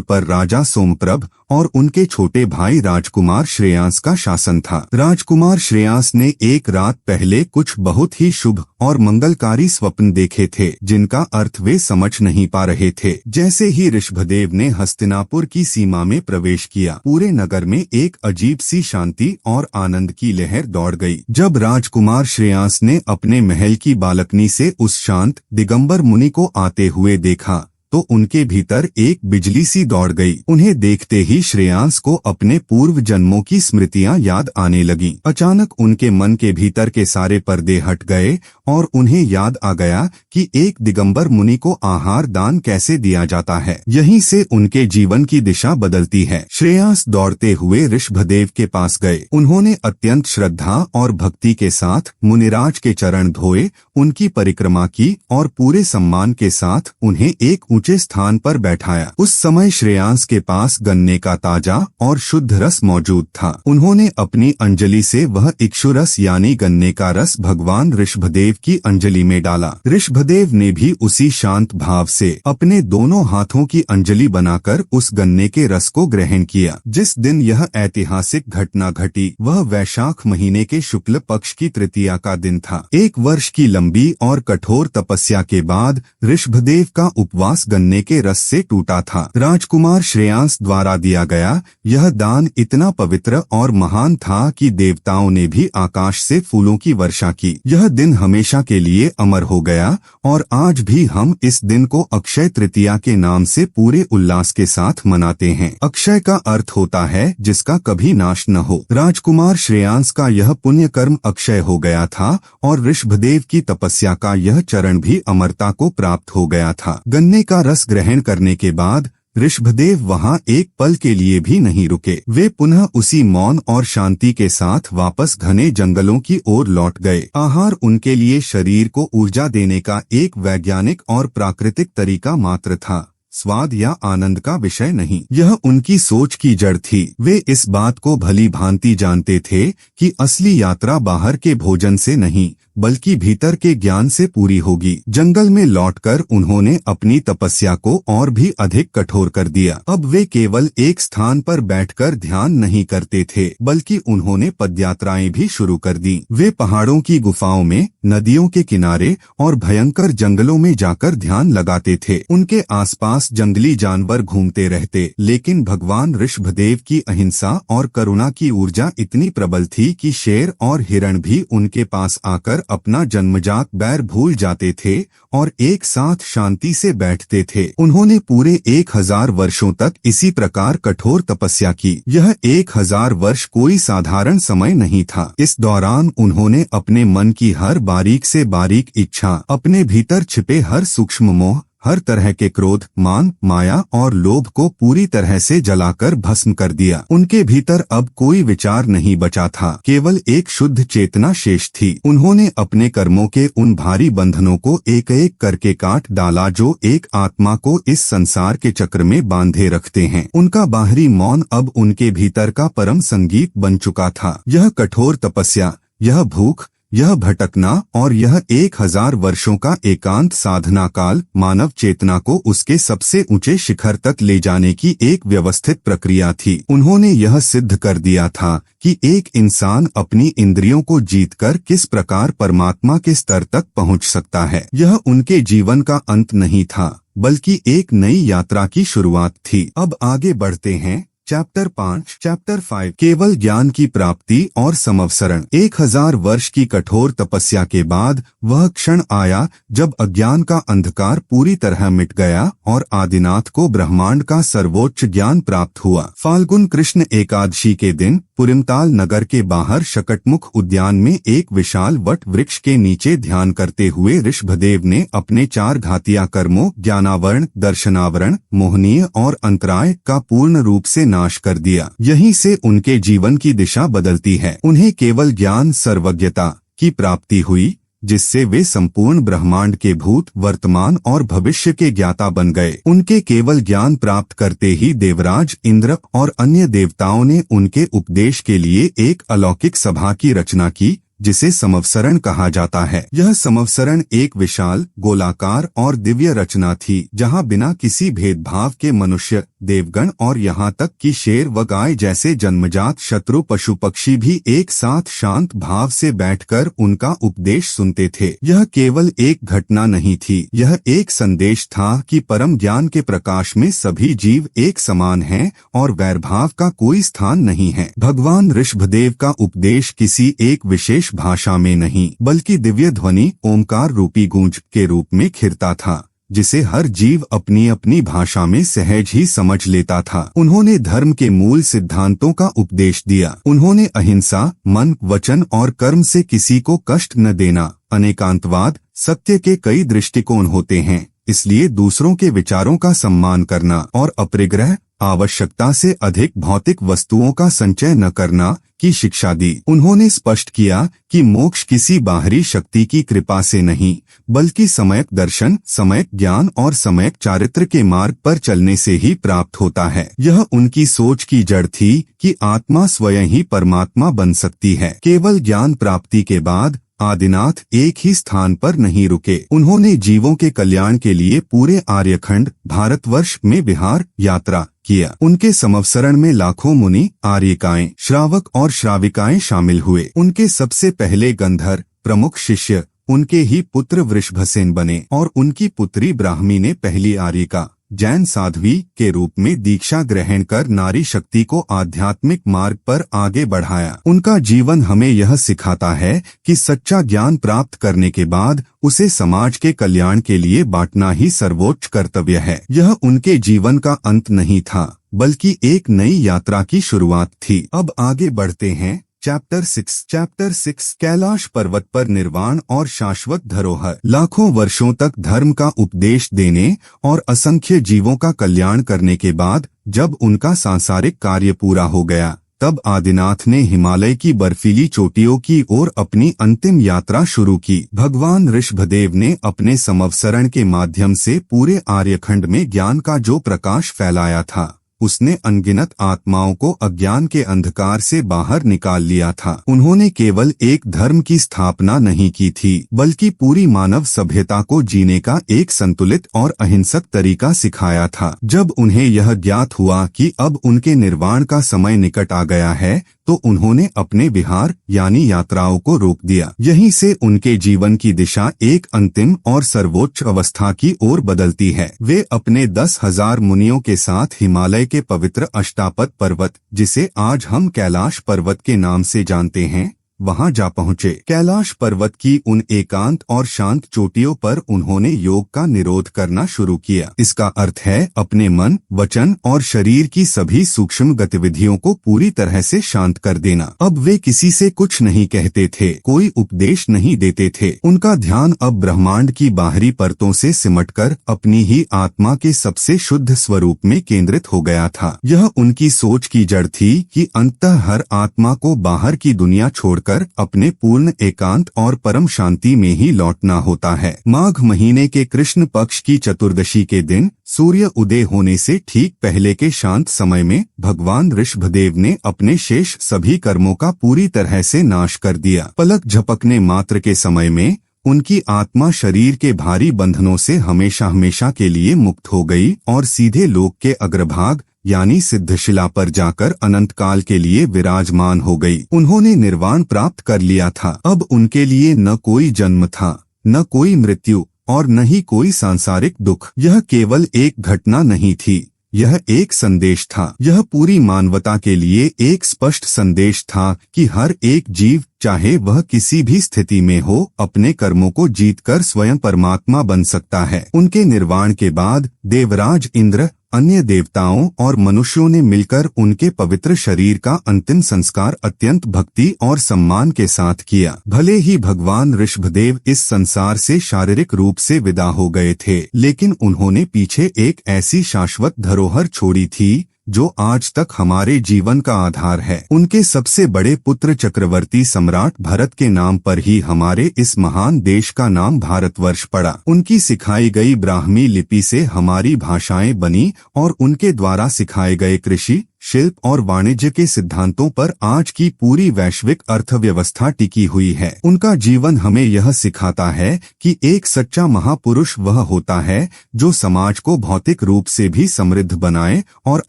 पर राजा सोमप्रभ और उनके छोटे भाई राजकुमार श्रेयांस का शासन था। राजकुमार श्रेयांस ने एक रात पहले कुछ बहुत ही शुभ और मंगलकारी स्वप्न देखे थे जिनका अर्थ वे समझ नहीं पा रहे थे। जैसे ही ऋषभदेव ने हस्तिनापुर की सीमा में प्रवेश किया, पूरे नगर में एक अजीब सी शांति और आनंद की लहर दौड़ गई। जब राजकुमार श्रेयांस ने अपने महल की बालकनी से उस शांत दिगंबर मुनि को आते हुए देखा तो उनके भीतर एक बिजली सी दौड़ गई। उन्हें देखते ही श्रेयांस को अपने पूर्व जन्मों की स्मृतियां याद आने लगी। अचानक उनके मन के भीतर के सारे पर्दे हट गए और उन्हें याद आ गया कि एक दिगंबर मुनि को आहार दान कैसे दिया जाता है। यहीं से उनके जीवन की दिशा बदलती है। श्रेयांस दौड़ते हुए ऋषभदेव के पास गए। उन्होंने अत्यंत श्रद्धा और भक्ति के साथ मुनिराज के चरण धोए, उनकी परिक्रमा की और पूरे सम्मान के साथ उन्हें एक ऊंचे स्थान पर बैठाया। उस समय श्रेयांस के पास गन्ने का ताजा और शुद्ध रस मौजूद था। उन्होंने अपनी अंजलि से वह इक्षुरस यानी गन्ने का रस भगवान ऋषभदेव की अंजलि में डाला। ऋषभदेव ने भी उसी शांत भाव से अपने दोनों हाथों की अंजलि बनाकर उस गन्ने के रस को ग्रहण किया। जिस दिन यह ऐतिहासिक घटना घटी वह वैशाख महीने के शुक्ल पक्ष की तृतीया का दिन था। 1 वर्ष की लंबी और कठोर तपस्या के बाद ऋषभदेव का उपवास गन्ने के रस से टूटा था। राजकुमार श्रेयांस द्वारा दिया गया यह दान इतना पवित्र और महान था कि देवताओं ने भी आकाश से फूलों की वर्षा की। यह दिन हमेशा के लिए अमर हो गया और आज भी हम इस दिन को अक्षय तृतीया के नाम से पूरे उल्लास के साथ मनाते हैं। अक्षय का अर्थ होता है जिसका कभी नाश न हो। राजकुमार श्रेयांस का यह पुण्य कर्म अक्षय हो गया था और ऋषभदेव की तपस्या का यह चरण भी अमरता को प्राप्त हो गया था। गन्ने का रस ग्रहण करने के बाद ऋषभदेव वहां एक पल के लिए भी नहीं रुके। वे पुनः उसी मौन और शांति के साथ वापस घने जंगलों की ओर लौट गए। आहार उनके लिए शरीर को ऊर्जा देने का एक वैज्ञानिक और प्राकृतिक तरीका मात्र था, स्वाद या आनंद का विषय नहीं। यह उनकी सोच की जड़ थी। वे इस बात को भली भांति जानते थे कि असली यात्रा बाहर के भोजन से नहीं बल्कि भीतर के ज्ञान से पूरी होगी। जंगल में लौटकर उन्होंने अपनी तपस्या को और भी अधिक कठोर कर दिया। अब वे केवल एक स्थान पर बैठकर ध्यान नहीं करते थे बल्कि उन्होंने पदयात्राएं भी शुरू कर दी। वे पहाड़ों की गुफाओं में, नदियों के किनारे और भयंकर जंगलों में जाकर ध्यान लगाते थे। उनके आसपास जंगली जानवर घूमते रहते, लेकिन भगवान ऋषभदेव की अहिंसा और करुणा की ऊर्जा इतनी प्रबल थी कि शेर और हिरण भी उनके पास आकर अपना जन्मजात बैर भूल जाते थे और एक साथ शांति से बैठते थे। उन्होंने पूरे 1000 वर्षों तक इसी प्रकार कठोर तपस्या की। यह 1000 वर्ष कोई साधारण समय नहीं था। इस दौरान उन्होंने अपने मन की हर बारीक से बारीक इच्छा, अपने भीतर छिपे हर सूक्ष्म मोह, हर तरह के क्रोध, मान, माया और लोभ को पूरी तरह से जलाकर भस्म कर दिया। उनके भीतर अब कोई विचार नहीं बचा था, केवल एक शुद्ध चेतना शेष थी। उन्होंने अपने कर्मों के उन भारी बंधनों को एक एक करके काट डाला जो एक आत्मा को इस संसार के चक्र में बांधे रखते हैं। उनका बाहरी मौन अब उनके भीतर का परम संगीत बन चुका था। यह कठोर तपस्या, यह भूख, यह भटकना और यह 1000 वर्षों का एकांत साधना काल मानव चेतना को उसके सबसे ऊंचे शिखर तक ले जाने की एक व्यवस्थित प्रक्रिया थी। उन्होंने यह सिद्ध कर दिया था कि एक इंसान अपनी इंद्रियों को जीतकर किस प्रकार परमात्मा के स्तर तक पहुंच सकता है। यह उनके जीवन का अंत नहीं था, बल्कि एक नई यात्रा की शुरुआत थी। अब आगे बढ़ते हैं। चैप्टर 5 केवल ज्ञान की प्राप्ति और समवसरण। 1000 वर्ष की कठोर तपस्या के बाद वह क्षण आया जब अज्ञान का अंधकार पूरी तरह मिट गया और आदिनाथ को ब्रह्मांड का सर्वोच्च ज्ञान प्राप्त हुआ। फाल्गुन कृष्ण एकादशी के दिन पुरिमताल नगर के बाहर शकटमुख उद्यान में एक विशाल वट वृक्ष के नीचे ध्यान करते हुए ऋषभदेव ने अपने 4 घातिया कर्मों ज्ञानावरण, दर्शनावरण, मोहनीय और अंतराय का पूर्ण रूप से नाश कर दिया। यहीं से उनके जीवन की दिशा बदलती है। उन्हें केवल ज्ञान सर्वज्ञता की प्राप्ति हुई, जिससे वे संपूर्ण ब्रह्मांड के भूत, वर्तमान और भविष्य के ज्ञाता बन गए। उनके केवल ज्ञान प्राप्त करते ही देवराज इंद्र और अन्य देवताओं ने उनके उपदेश के लिए एक अलौकिक सभा की रचना की, जिसे समवसरण कहा जाता है। यह समवसरण एक विशाल, गोलाकार और दिव्य रचना थी, जहां बिना किसी भेदभाव के मनुष्य, देवगण और यहाँ तक कि शेर व गाय जैसे जन्मजात शत्रु पशु पक्षी भी एक साथ शांत भाव से बैठकर उनका उपदेश सुनते थे। यह केवल एक घटना नहीं थी, यह एक संदेश था कि परम ज्ञान के प्रकाश में सभी जीव एक समान हैं और वैरभाव का कोई स्थान नहीं है। भगवान ऋषभदेव का उपदेश किसी एक विशेष भाषा में नहीं, बल्कि दिव्य ध्वनि ओमकार रूपी गूंज के रूप में खिरता था, जिसे हर जीव अपनी अपनी भाषा में सहज ही समझ लेता था। उन्होंने धर्म के मूल सिद्धांतों का उपदेश दिया। उन्होंने अहिंसा, मन, वचन और कर्म से किसी को कष्ट न देना, अनेकांतवाद, सत्य के कई दृष्टिकोण होते हैं, इसलिए दूसरों के विचारों का सम्मान करना और अपरिग्रह, आवश्यकता से अधिक भौतिक वस्तुओं का संचय न करना की शिक्षा दी। उन्होंने स्पष्ट किया कि मोक्ष किसी बाहरी शक्ति की कृपा से नहीं, बल्कि सम्यक दर्शन, सम्यक ज्ञान और सम्यक चारित्र के मार्ग पर चलने से ही प्राप्त होता है। यह उनकी सोच की जड़ थी कि आत्मा स्वयं ही परमात्मा बन सकती है। केवल ज्ञान प्राप्ति के बाद आदिनाथ एक ही स्थान पर नहीं रुके। उन्होंने जीवों के कल्याण के लिए पूरे आर्यखंड भारतवर्ष में विहार यात्रा किया। उनके समवसरण में लाखों मुनि, आर्यिकाएं, श्रावक और श्राविकाएं शामिल हुए। उनके सबसे पहले गंधर्व प्रमुख शिष्य उनके ही पुत्र वृषभसेन बने और उनकी पुत्री ब्राह्मी ने पहली आर्यिका जैन साध्वी के रूप में दीक्षा ग्रहण कर नारी शक्ति को आध्यात्मिक मार्ग पर आगे बढ़ाया। उनका जीवन हमें यह सिखाता है कि सच्चा ज्ञान प्राप्त करने के बाद उसे समाज के कल्याण के लिए बांटना ही सर्वोच्च कर्तव्य है। यह उनके जीवन का अंत नहीं था, बल्कि एक नई यात्रा की शुरुआत थी। अब आगे बढ़ते हैं। चैप्टर 6 कैलाश पर्वत पर निर्वाण और शाश्वत धरोहर। लाखों वर्षों तक धर्म का उपदेश देने और असंख्य जीवों का कल्याण करने के बाद जब उनका सांसारिक कार्य पूरा हो गया, तब आदिनाथ ने हिमालय की बर्फीली चोटियों की ओर अपनी अंतिम यात्रा शुरू की। भगवान ऋषभदेव ने अपने समवसरण के माध्यम से पूरे आर्यखंड में ज्ञान का जो प्रकाश फैलाया था, उसने अनगिनत आत्माओं को अज्ञान के अंधकार से बाहर निकाल लिया था। उन्होंने केवल एक धर्म की स्थापना नहीं की थी, बल्कि पूरी मानव सभ्यता को जीने का एक संतुलित और अहिंसक तरीका सिखाया था। जब उन्हें यह ज्ञात हुआ कि अब उनके निर्वाण का समय निकट आ गया है, तो उन्होंने अपने विहार यानी यात्राओं को रोक दिया। यहीं से उनके जीवन की दिशा एक अंतिम और सर्वोच्च अवस्था की ओर बदलती है। वे अपने 10,000 मुनियों के साथ हिमालय के पवित्र अष्टापद पर्वत, जिसे आज हम कैलाश पर्वत के नाम से जानते हैं, वहां जा पहुंचे। कैलाश पर्वत की उन एकांत और शांत चोटियों पर उन्होंने योग का निरोध करना शुरू किया। इसका अर्थ है अपने मन, वचन और शरीर की सभी सूक्ष्म गतिविधियों को पूरी तरह से शांत कर देना। अब वे किसी से कुछ नहीं कहते थे, कोई उपदेश नहीं देते थे। उनका ध्यान अब ब्रह्मांड की बाहरी परतों से सिमटकर अपनी ही आत्मा के सबसे शुद्ध स्वरूप में केंद्रित हो गया था। यह उनकी सोच की जड़ थी कि अंततः हर आत्मा को बाहर की दुनिया छोड़कर जाकर अपने पूर्ण एकांत और परम शांति में ही लौटना होता है। माघ महीने के कृष्ण पक्ष की चतुर्दशी के दिन सूर्य उदय होने से ठीक पहले के शांत समय में भगवान ऋषभदेव ने अपने शेष सभी कर्मों का पूरी तरह से नाश कर दिया। पलक झपकने मात्र के समय में उनकी आत्मा शरीर के भारी बंधनों से हमेशा हमेशा के लिए मुक्त हो गई और सीधे लोक के अग्रभाग यानी सिद्धशिला पर जाकर अनंत काल के लिए विराजमान हो गई। उन्होंने निर्वाण प्राप्त कर लिया था। अब उनके लिए न कोई जन्म था, न कोई मृत्यु और न ही कोई सांसारिक दुख। यह केवल एक घटना नहीं थी, यह एक संदेश था। यह पूरी मानवता के लिए एक स्पष्ट संदेश था कि हर एक जीव, चाहे वह किसी भी स्थिति में हो, अपने कर्मों को जीतकर स्वयं परमात्मा बन सकता है। उनके निर्वाण के बाद देवराज इंद्र, अन्य देवताओं और मनुष्यों ने मिलकर उनके पवित्र शरीर का अंतिम संस्कार अत्यंत भक्ति और सम्मान के साथ किया। भले ही भगवान ऋषभदेव इस संसार से शारीरिक रूप से विदा हो गए थे, लेकिन उन्होंने पीछे एक ऐसी शाश्वत धरोहर छोड़ी थी जो आज तक हमारे जीवन का आधार है। उनके सबसे बड़े पुत्र चक्रवर्ती सम्राट भरत के नाम पर ही हमारे इस महान देश का नाम भारतवर्ष पड़ा। उनकी सिखाई गई ब्राह्मी लिपि से हमारी भाषाएं बनी और उनके द्वारा सिखाए गए कृषि, शिल्प और वाणिज्य के सिद्धांतों पर आज की पूरी वैश्विक अर्थव्यवस्था टिकी हुई है। उनका जीवन हमें यह सिखाता है कि एक सच्चा महापुरुष वह होता है जो समाज को भौतिक रूप से भी समृद्ध बनाए और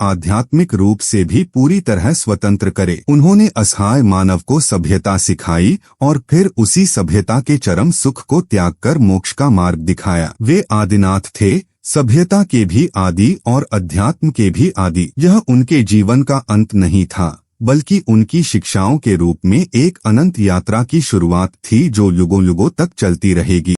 आध्यात्मिक रूप से भी पूरी तरह स्वतंत्र करे। उन्होंने असहाय मानव को सभ्यता सिखाई और फिर उसी सभ्यता के चरम सुख को त्याग कर मोक्ष का मार्ग दिखाया। वे आदिनाथ थे, सभ्यता के भी आदि और अध्यात्म के भी आदि। यह उनके जीवन का अंत नहीं था, बल्कि उनकी शिक्षाओं के रूप में एक अनंत यात्रा की शुरुआत थी जो युगों युगों तक चलती रहेगी।